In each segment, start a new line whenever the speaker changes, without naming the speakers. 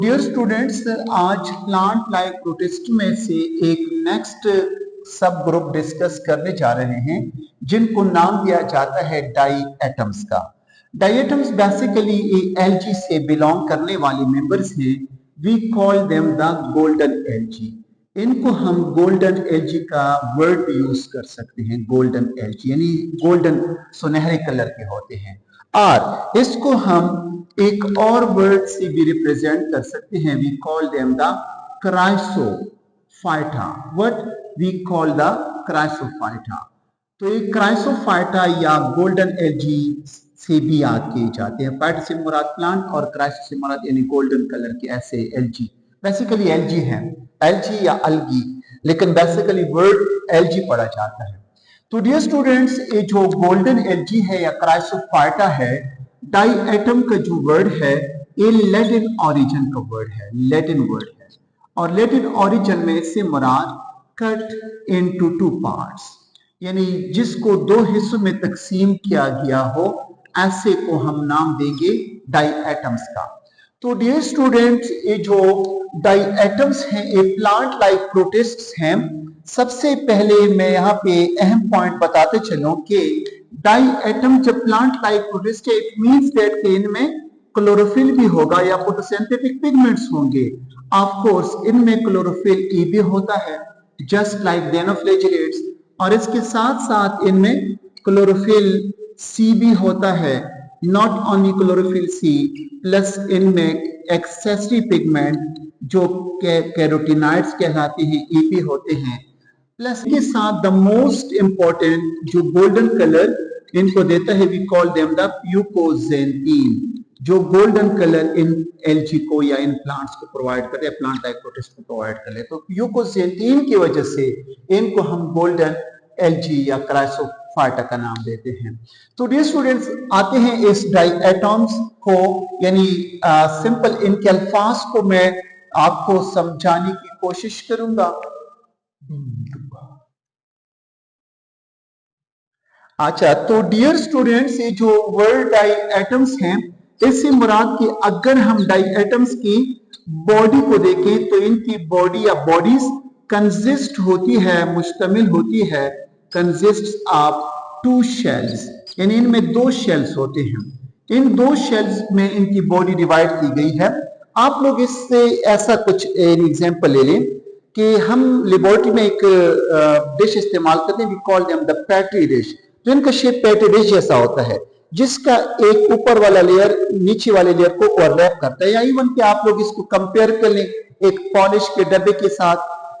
Dear students, आज plant life protist में से एक नेक्स्ट सब ग्रुप डिस्कस करने जा रहे हैं जिनको नाम दिया जाता है डाई एटम्स का। डाई एटम्स बेसिकली एलजी से बिलोंग करने वाले मेंबर्स हैं। We call them the golden algae. इनको हम गोल्डन एलजी का वर्ड यूज कर सकते हैं। गोल्डन एलजी यानी गोल्डन सुनहरे कलर के होते हैं। और इसको हम एक और वर्ड से भी रिप्रेजेंट कर सकते हैं। We call them the Chrysophyta. What we call the Chrysophyta. तो ये क्राइसोफाइटा या गोल्डन एलजी से भी याद किए जाते हैं। फाइटा से मुराद प्लांट और क्राइसो से मुराद यानी गोल्डन कलर के ऐसे एलजी। बेसिकली एलजी है, एलजी या अलगी, लेकिन बेसिकली वर्ड एलजी पढ़ा जाता है। तो डियर स्टूडेंट्स, ये जो गोल्डन एलजी है या क्राइसोफाइटा है, डाई एटम का जो वर्ड है ये लैटिन ओरिजिन का वर्ड है, लैटिन वर्ड है। और लैटिन ओरिजिन में इससे मुराद कट इनटू टू पार्ट्स, यानी जिसको दो हिस्सों में तकसीम किया गया हो, ऐसे को हम नाम देंगे डाई एटम्स का। तो डियर स्टूडेंट्स, ये जो डाई एटम्स हैं ये प्लांट लाइक प्रोटिस्ट्स हैं। सबसे पहले मैं यहाँ पे अहम पॉइंट बताते चलूं कि डाई एटम जब प्लांट लाइक प्रोटिस्ट है, इट मींस दैट कि इनमें क्लोरोफिल भी होगा या फोटोसिंथेटिक पिगमेंट्स होंगे। ऑफ कोर्स इनमें क्लोरोफिल ए भी होता है जस्ट लाइक डेनोफ्लैजिलेट्स, और इसके साथ साथ इनमें क्लोरोफिल सी भी होता है। Not only chlorophyll C, plus इनमें एक्सेसरी पिगमेंट जो कैरोटीनॉइड्स कहलाते हैं ये भी होते हैं। प्लस के साथ द मोस्ट इंपॉर्टेंट जो गोल्डन कलर इनको देता है, we call them the fucoxanthin, जो गोल्डन कलर इन एलजी को या इन प्लांट्स को प्रोवाइड करते हैं, प्लांट लाइक प्रोटिस्ट को प्रोवाइड कर ले। तो प्यूकोजेंटीन की वजह से इनको हम गोल्डन एलजी या क्राइसोफाइटा का नाम देते हैं। तो डियर स्टूडेंट्स, आते हैं इस डाई एटम्स को, यानी सिंपल इनके अल्फाज को मैं आपको समझाने की कोशिश करूंगा। अच्छा, तो डियर स्टूडेंट्स, ये जो वर्ड डाई एटम्स हैं, इससे मुराद कि अगर हम डाई एटम्स की बॉडी को देखें तो इनकी बॉडी या बॉडीज कंसिस्ट होती है, मुश्तमिल होती है, कंसिस्ट ऑफ टू शेल्स, यानी इनमें दो शेल्स होते हैं। इन दो शेल्स में इनकी बॉडी डिवाइड की गई है। आप लोग इससे ऐसा कुछ एग्जांपल ले लें कि हम लेबोरेटरी में एक डिश इस्तेमाल करते हैं, we call them the petri dish. तो इनका शेप पेट्री डिश जैसा होता है, जिसका एक ऊपर वाला लेयर नीचे वाले लेयर को ओवरलैप करता है। या इवन कि आप लोग इसको कंपेयर कर लें एक पॉलिश के डब्बे के साथ।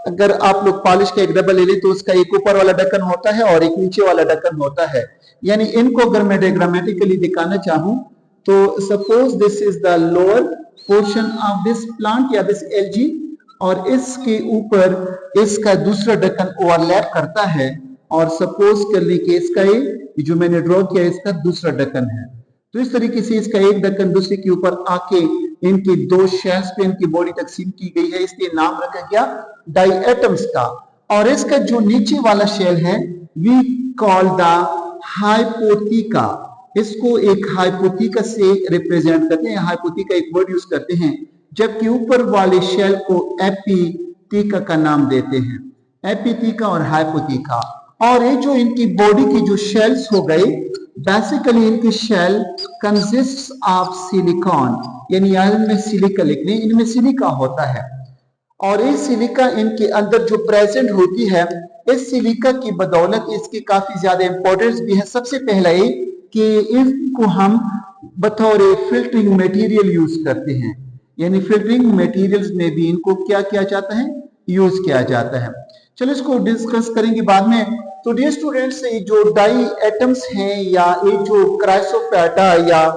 अगर आप लोग पॉलिश का एक डब्बा ले लें तो उसका एक ऊपर वाला ढक्कन होता है और एक नीचे वाला ढक्कन होता है। यानी इनको अगर मैं डायग्रामेटिकली दिखाना चाहूं तो suppose this is the lower portion of this plant या दिस एलजी, और इसके ऊपर इसका दूसरा ढक्कन ओवरलैप करता है, और सपोज कर ली कि इसका ये जो मैंने ड्रॉ किया इसका दूसरा ढक्कन है। तो इस तरीके से इसका एक ढक्कन दूसरे के ऊपर आके इनकी दो शेल्स पे इनकी बॉडी तकसीम की गई है, इसलिए नाम रखा गया डाई एटम्स का। और इसका जो नीचे वाला शेल है वी कॉल द हाइपोथीका। इसको एक हाइपोथीका से रिप्रेजेंट करते हैं, हाइपोथीका एक वर्ड यूज करते हैं, जबकि ऊपर वाले शेल को एपीथीका का नाम देते हैं, एपीथीका और हाइपोथीका। और ये जो इनकी बॉडी की जो शेल्स हो गए, बेसिकली इनके शेल कंसिस्ट ऑफ सिलिकॉन, यानी इनमें सिलिका लिखने, इनमें सिलिका होता है। और ये सिलिका इनके अंदर जो प्रेजेंट होती है, इस सिलिका की बदौलत इसकी काफी ज्यादा इंपॉर्टेंस भी है। सबसे पहला ये कि इनको हम बतौर फिल्टरिंग मटेरियल यूज करते हैं, यानी फिल्टरिंग मटेरियल्स में भी इनको क्या किया जाता है, यूज किया जाता है। चलो इसको डिस्कस करेंगे बाद में। तो डियर स्टूडेंट्स, ये जो डाई एटम्स हैं या ये जो क्राइसोफाइटा या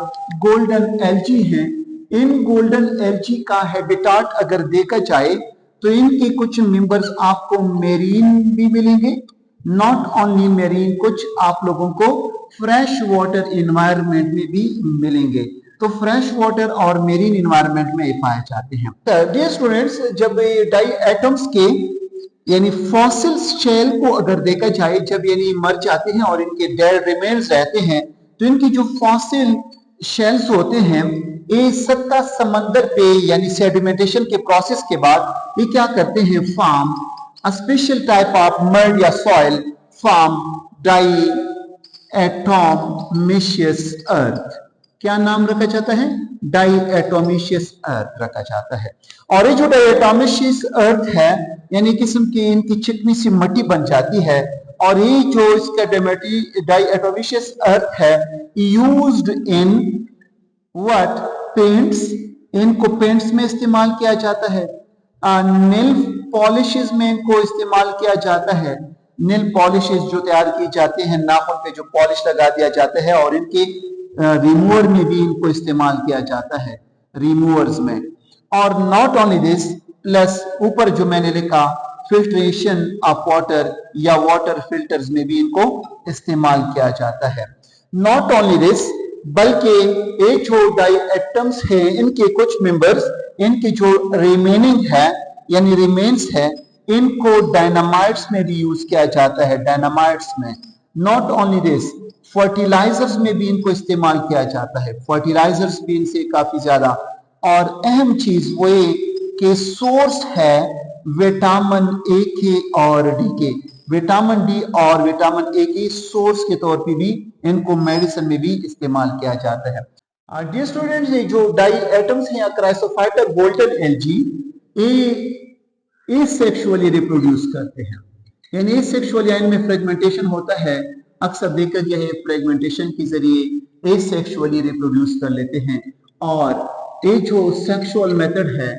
गोल्डन एलजी हैं, इन गोल्डन एलजी का हैबिटाट अगर देखा जाए तो इनके कुछ मेंबर्स आपको मेरीन भी मिलेंगे। नॉट ओनली मेरीन, कुछ आप लोगों को फ्रेश वाटर इन्वायरमेंट में भी मिलेंगे। तो फ्रेश वाटर और मेरीन इन्वायरमेंट में ये पाए जाते हैं। डियर स्टूडेंट्स, जब ये डाई एटम्स के यानी फॉसिल शेल को अगर देखा जाए, जब यानी मर जाते हैं और इनके डेड रिमेन्स रहते हैं, तो इनकी जो फॉसिल शेल्स होते हैं, ये सत्ता समंदर पे यानी सेडिमेंटेशन के प्रोसेस के बाद ये क्या करते हैं, form a special type of mud या सॉइल, फॉर्म डाईएटोमिशियस अर्थ। क्या नाम रखा जाता है, डाईएटोमिशियस अर्थ रखा जाता है। और ये जो डाईएटोमिशियस अर्थ है यानी किस्म की इनकी चिकनी सी मट्टी बन जाती है, और ये जो इसका डाईएटोमिशियस अर्थ है यूज्ड इन व्हाट, पेंट्स, इनको पेंट्स में इस्तेमाल किया जाता है, नेल पॉलिशेस में इनको इस्तेमाल किया जाता है। नेल पॉलिशेस जो तैयार की जाते हैं, नाखून पे जो पॉलिश लगा दिया जाता है, और इनके रिमूवर में भी इनको इस्तेमाल किया जाता है, रिमूवर्स में। और नॉट ओनली दिस, प्लस ऊपर जो मैंने लिखा फिल्ट्रेशन ऑफ वाटर या वाटर फिल्टर्स में भी इनको इस्तेमाल किया जाता है। नॉट ओनली दिस, बल्कि ये जो डाईएटम्स हैं इनके कुछ मेंबर्स, इनकी जो रिमेनिंग है यानी रिमेन्स है, इनको डायनामाइट्स में भी यूज किया जाता है, डायनामाइट्स में। नॉट ओनली दिस, फर्टिलाइजर्स में भी इनको इस्तेमाल किया जाता है, फर्टिलाइजर्स भी इनसे काफी ज्यादा। और अहम चीज वो ये कि सोर्स है विटामिन ए के और डी के, विटामिन डी और विटामिन ए की सोर्स के तौर पे भी इनको मेडिसिन में भी इस्तेमाल किया जाता है। डियर स्टूडेंट्स, ये जो डाई एटम्स हैं क्राइसोफाइटा गोल्डन एल्गी, ये सेक्सुअली रिप्रोड्यूस करते हैं, यानी सेक्सुअल या इनमें फ्रेगमेंटेशन होता है। अक्सर देखा गया है फ्रेगमेंटेशन के जरिए सेक्सुअली रिप्रोड्यूस कर लेते हैं। और ये जो सेक्सुअल मेथड है,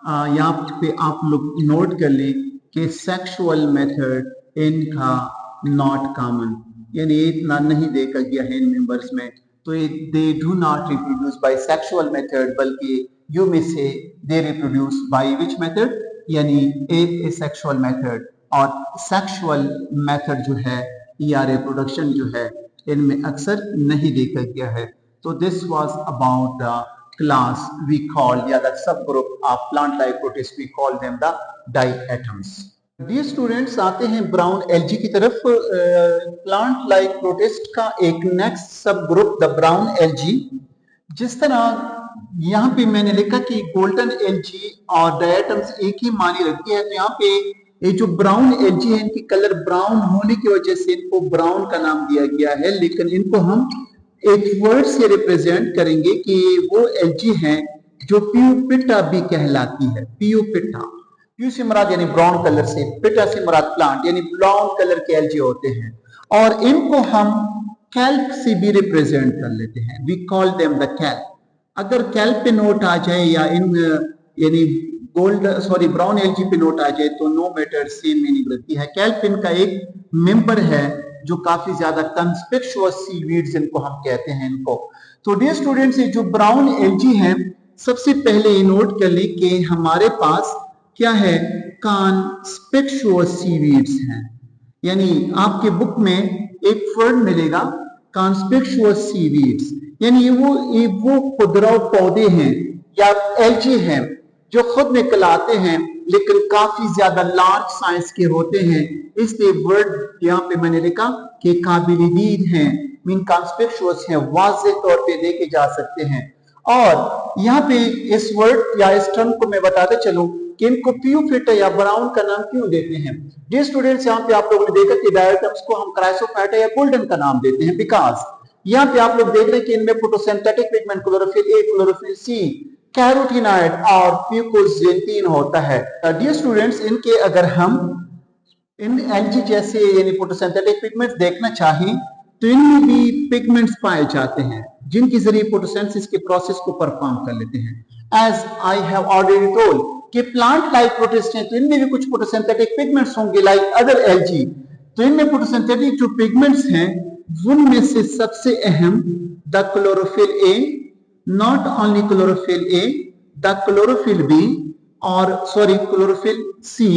यहाँ पे आप लोग नोट कर लें कि सेक्सुअल मेथड इनका नॉट कॉमन, यानी इतना नहीं देखा गया है इन मेंबर्स में। तो they do not reproduce by sexual method, बल्कि यू में से they reproduce by which method, यानी ए सेक्सुअल मेथड। और सेक्सुअल मेथड जो है या रिप्रोडक्शन जो है इनमें अक्सर नहीं देखा गया है। तो this was about the class we call या the subgroup of plant life protists, we call them the diatoms. Dear students, आते हैं ब्राउन एल्गी की तरफ। प्लांट लाइफ प्रोटिस्ट का एक नेक्स्ट सब ग्रुप द ब्राउन एल्गी। जिस तरह यहाँ पे मैंने लिखा कि गोल्डन एल्गी और डायटम्स एक ही मानी रखती है, तो यहाँ पे ये जो ब्राउन एल्गी है इनकी कलर ब्राउन होने की वजह से इनको ब्राउन का नाम दिया गया है। लेकिन इनको हम एक वर्ड से रिप्रेजेंट करेंगे कि वो एल्गी हैं जो पियूपिटा भी कहलाती है। पियूपिटा, प्यू से मुराद यानी ब्राउन कलर से, पिटा से मुराद प्लांट यानी ब्राउन कलर के एल्गी होते हैं। और इनको हम कैल्प से भी रिप्रेजेंट कर लेते हैं, we call them the kelp. अगर कैल्प पे नोट आ जाए या इन यानी ब्राउन एल्गी पे नोट आ जाए तो नो मैटर, सेम मीनिंग रखती है। कैल्प इनका एक मेंबर है जो काफी ज्यादा कंस्पिक्चुअस सीवीड्स इनको हम कहते हैं इनको। तो डियर स्टूडेंट्स, ये जो ब्राउन एल्गी हैं, सबसे पहले ये नोट कर लें कि हमारे पास क्या है, कंस्पिक्चुअस सीवीड्स हैं। यानी आपके बुक में एक वर्ड मिलेगा कंस्पिक्चुअस सीवीड्स, यानी ये वो खुदराव पौधे हैं या एल्गी हैं जो खुद निकल आते हैं लेकिन काफी ज्यादा लार्ज साइज के होते हैं। इसलिए वर्ड यहाँ पे मैंने लिखा कि काबिल-ए-दीद हैं, मीन कंस्पिक्चुअस हैं, वाज़ेह तौर पे देखे जा सकते हैं। और यहाँ पे इस वर्ड या इस टर्म को मैं बताते चलूं कि इनको पियूपिटा या ब्राउन का नाम क्यों देते हैं। डियर स्टूडेंट्स, यहाँ पे आप लोगों ने देखा कि डायटम्स को हम क्राइसोफाइटा या गोल्डन का नाम देते हैं, बिकॉज यहाँ पे आप लोग देख रहे हैं कि इनमें photosynthetic pigment chlorophyll A, chlorophyll C, carotenoid और प्यूकोजेंटीन होता है। डियर स्टूडेंट्स, इनके अगर हम इन एल्गी जैसे यानी फोटोसिंथेटिक पिगमेंट्स देखना चाहें तो इनमें भी पिगमेंट्स पाए जाते हैं जिनके जरिए फोटोसिंथेसिस के प्रोसेस को परफॉर्म कर लेते हैं। As I have already told कि प्लांट लाइफ प्रोटिस्ट हैं तो इनमें भी कुछ फोटोसिंथेटिक पिगमेंट्स होंगे लाइक अदर एल्गी। तो इनमें फोटोसिंथेटिक जो पिगमेंट्स हैं उनमें से सबसे अहम the chlorophyll A, not only chlorophyll A, the chlorophyll B और क्लोरोफिल सी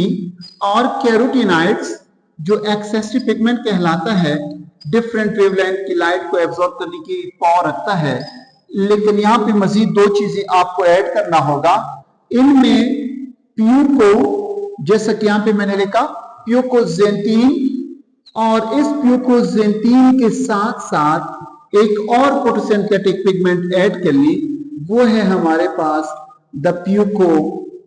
और कैरोटीनॉइड्स जो एक्सेसिव पिगमेंट कहलाता है, डिफरेंट वेवलेंथ की लाइट को एब्जॉर्ब करने की पावर रखता है। लेकिन यहाँ पे मजीद दो चीजें आपको ऐड करना होगा। इनमें प्यूको, जैसा कि यहाँ पे मैंने लिखा प्यूकोजेंटीन, और इस प्यूकोजेंटीन के साथ साथ एक और फोटोसिंथेटिक पिगमेंट ऐड कर ली, वो है हमारे पास द प्यूकोसायानिन,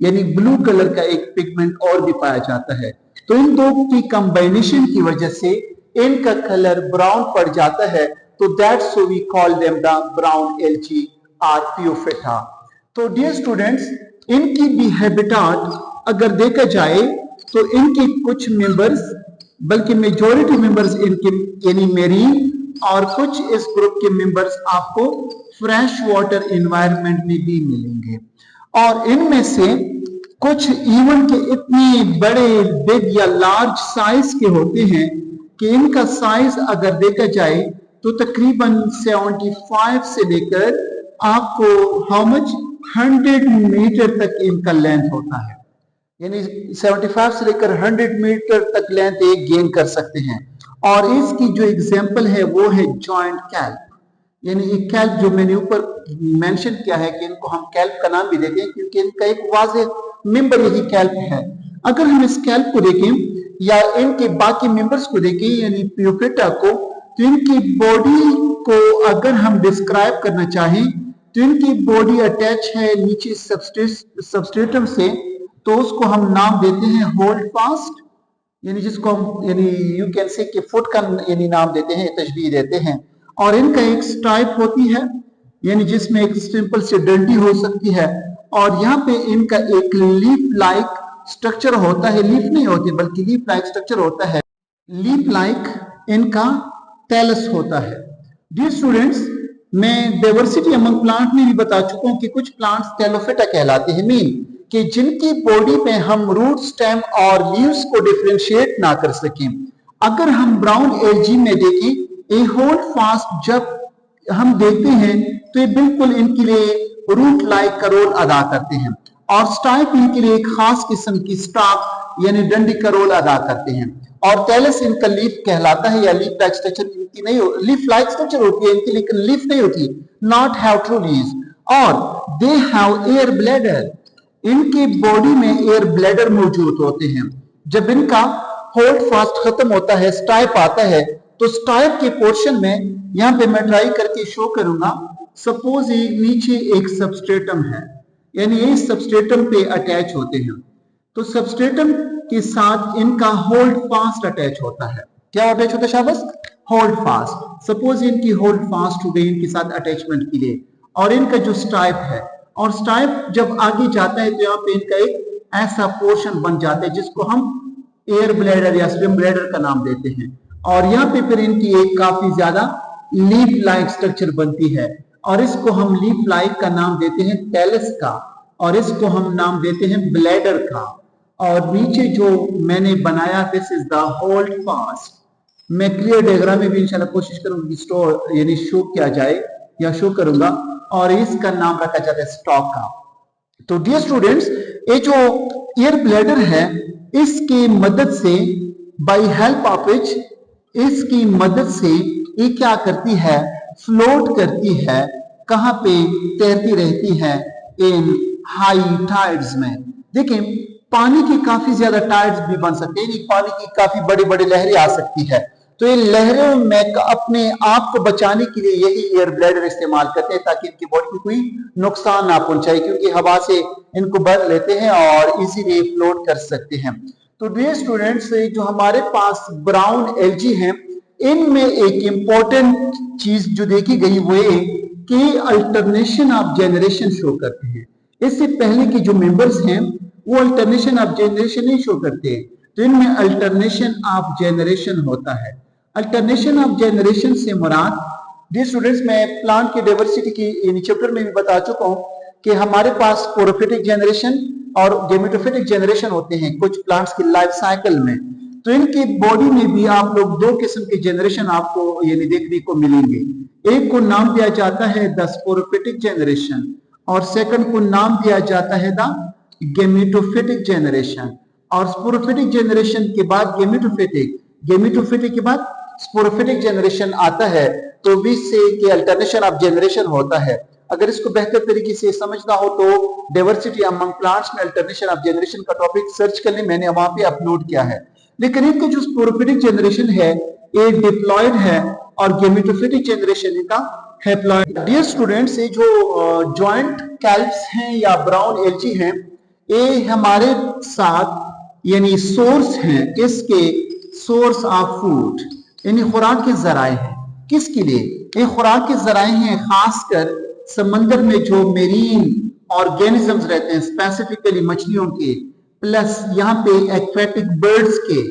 यानी ब्लू कलर का एक पिगमेंट और भी पाया जाता है। तो इन दो की कंबाइनेशन की वजह से इनका कलर ब्राउन पड़ जाता है, तो that's we call them the brown algae are Phaeophyta. तो डियर स्टूडेंट्स, इनकी भी हैबिटाट अगर देखा जाए तो इनके कुछ मेंबर्स, बल्कि मेजॉरिटी मेंबर्स इनके यानी मेरीन, और कुछ इस ग्रुप के मेंबर्स आपको फ्रेश वाटर एनवायरनमेंट में भी मिलेंगे। और इनमें से कुछ इवन के इतने बड़े बिग या लार्ज साइज के होते हैं कि इनका साइज अगर देखा जाए तो तकरीबन 75 से लेकर आपको हाउ मच 100 मीटर तक इनका लेंथ होता है, यानी 75 से लेकर 100 मीटर तक लेंथ एक गेन कर सकते हैं। और इसकी जो एग्जांपल है वो है जॉइंट कैल्प, यानी एक कैल्प जो मैंने ऊपर मेंशन किया है कि इनको हम कैल्प का नाम भी देते हैं क्योंकि इनका एक वाज़ेह मेंबर यही कैल्प है। अगर हम इस कैल्प को देखें या इनके बाकी मेंबर्स को देखें यानी पियोफिटा को, तो इनकी बॉडी को अगर हम डिस्क्राइब करना चाहें तो इनकी बॉडी अटैच है नीचे सबस्ट्रेटम से, तो उसको हम नाम देते हैं होल्ड फास्ट, यानी जिसको हम यानी यू कैन से कि फुट का यानी नाम देते हैं, तशबीह देते हैं। और इनका एक स्टाइप होती है, यानी जिसमें एक सिंपल से डंडी हो सकती है, और यहाँ पे इनका एक लीफ लाइक स्ट्रक्चर होता है, लीफ नहीं होती बल्कि लीफ लाइक स्ट्रक्चर होता है, लीफ लाइक इनका टेलस होता है। डियर स्टूडेंट्स, मैं डाइवर्सिटी अमंग प्लांट में भी बता चुका हूं कि कुछ प्लांट्स टेलोफिटा कहलाते हैं, मीन कि जिनकी बॉडी में हम रूट, स्टेम और लीव्स को डिफरेंशिएट ना कर सकें। अगर हम ब्राउन एल्गी में देखें, ए होल्ड फास्ट जब हम देखते हैं तो ये बिल्कुल इनके लिए रूट लाइक का रोल अदा करते हैं, और स्टाइप इनके लिए एक खास किस्म की स्टॉक यानी डंडी का रोल अदा करते हैं, और टेलस इनका लीफ कहलाता है या लीफ लाइक स्ट्रक्चर इनकी नहीं हो, लीफ लाइक स्ट्रक्चर होती है इनकी लेकिन लीफ नहीं होती, नॉट हैव ट्रू लीव्स। और दे हैव एयर ब्लैडर, इनकी बॉडी में एयर ब्लैडर मौजूद होते हैं। जब इनका होल्ड फास्ट खत्म होता है, स्टाइप आता है, तो स्टाइप के पोर्शन में यहां पे मैं ट्राई करके शो करूंगा, सपोज ये नीचे एक सबस्ट्रेटम है, यानी ये सबस्ट्रेटम पे अटैच होते हैं, तो सबस्ट्रेटम के साथ इनका होल्ड फास्ट अटैच होता है। क्या अटैच होता है शाबाश? Hold fast. सपोज इनकी होल्ड फास्ट हो गई इनके साथ अटैचमेंट के लिए, और इनका जो स्टाइप है, और स्टाइप जब आगे जाता है तो यहाँ पे इनका एक ऐसा पोर्शन बन जाता है जिसको हम एयर ब्लैडर या स्विम ब्लैडर का नाम देते हैं, और यहाँ पे फिर इनकी एक काफी ज्यादा लीफ लाइक स्ट्रक्चर बनती है, और इसको हम लीफ लाइक का नाम देते हैं टेलस का, और इसको हम नाम देते हैं ब्लैडर का। और नीचे जो मैंने बनाया this is the hold fast, मैं क्लियर डायग्राम में भी इंशाल्लाह कोशिश करूंगी स्टोर यानी शो किया जाए या शो करूंगा, और इसका नाम रखा जाता है स्टॉक का। तो डियर स्टूडेंट्स, ये जो एयर ब्लैडर है इसकी मदद से, बाय हेल्प ऑफ इच, इसकी मदद से ये क्या करती है, फ्लोट करती है, कहां पे तैरती रहती है, इन हाई टाइड्स में। देखें पानी की काफी ज्यादा टाइड्स भी बन सकते हैं, पानी की काफी बड़ी बड़ी लहरें आ सकती है, तो ये लहरों में अपने आप को बचाने के लिए यही एयर ब्लैडर इस्तेमाल करते हैं ताकि इनकी बॉडी को कोई नुकसान ना पहुंचाए, क्योंकि हवा से इनको भर लेते हैं और इजीली फ्लोट कर सकते हैं। तो डियर स्टूडेंट्स, जो हमारे पास ब्राउन एल्गी हैं, इनमें एक इंपॉर्टेंट चीज जो देखी गई वो ये कि अल्टरनेशन ऑफ जनरेशन शो करते हैं। इससे पहले के जो मेंबर्स हैं वो अल्टरनेशन ऑफ जनरेशन नहीं शो करते, तो इनमें अल्टरनेशन ऑफ जनरेशन होता है। अल्टरनेशन ऑफ जनरेशन से मुराद, डियर स्टूडेंट्स, मैं प्लांट की डाइवर्सिटी की चैप्टर में भी बता चुका हूं कि हमारे पास स्पोरोफिटिक जनरेशन और गेमेटोफिटिक जनरेशन होते हैं कुछ प्लांट्स की लाइफ साइकिल में। तो इनकी बॉडी में भी आप लोग दो किस्म के जनरेशन आपको यानी देखने को मिलेंगे। एक को नाम दिया जाता है द स्पोरोफिटिक जनरेशन, और सेकंड को नाम दिया जाता है द गेमेटोफिटिक जनरेशन। और स्पोरोफिटिक जनरेशन के बाद गेमेटोफिटिक, गेमेटोफिटिक के बाद स्पोरोफिटिक जनरेशन आता है, तो बीच से कि अल्टरनेशन ऑफ जनरेशन होता है। अगर इसको बेहतर तरीके से समझना हो तो डाइवर्सिटी अमंग प्लांट्स में अल्टरनेशन ऑफ जनरेशन का टॉपिक सर्च कर ले, मैंने वहां पे अपलोड किया है। लेकिन इनका जो स्पोरोफिटिक जनरेशन है ये डिप्लॉयड है, और गेमेटोफिटिक जनरेशन इनका हैप्लॉइड। डियर स्टूडेंट्स, ये जो जॉइंट कैल्प्स हैं या ब्राउन एल्गी हैं, ये हमारे साथ यानी सोर्स हैं, किसके? सोर्स ऑफ फूड, यानी खुराक के जराए हैं। किसके लिए? ये खुराक के जराए हैं खासकर समंदर में जो मेरीन ऑर्गेनिजम्स रहते हैं, स्पेसिफिकली मछलियों के, प्लस यहाँ पे एक्वेटिक बर्ड्स के,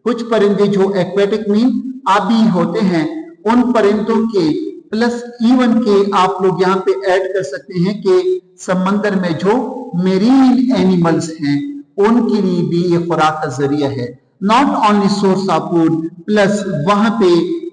कुछ परिंदे जो एक्वेटिक मीन आबी होते हैं, उन परिंदों के, प्लस इवन के आप लोग यहाँ पे ऐड कर सकते हैं कि समंदर में जो मेरीन एनिमल्स हैं उनके लिए भी ये खुराक का जरिया है। Not only source of food, plus वहां पे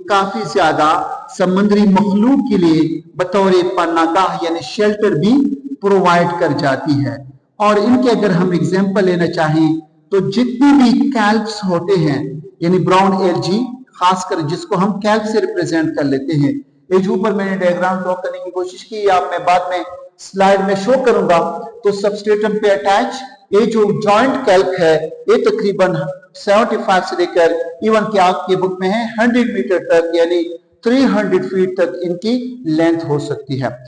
काफी ज्यादा समुद्री मखलूक के लिए बतौर पनाहगाह यानी शेल्टर भी प्रोवाइड कर जाती है। और इनके अगर हम एग्जांपल लेना चाहें तो जितने भी कैल्प्स होते हैं यानी ब्राउन एल्गी, खासकर जिसको हम कैल्प से रिप्रेजेंट कर लेते हैं, ये जो ऊपर मैंने डायग्राम ड्रॉ करने की कोशिश की, आप मैं बाद में स्लाइड में शो करूंगा। तो सबस्ट्रेटम पे अटैच ये जो जॉइंट कैल्प है, ये तकरीबन 75 से लेकर इवन के आपके बुक में है 100 मीटर तक यानी 300 फीट तक इनकी लेंथ हो सकती है।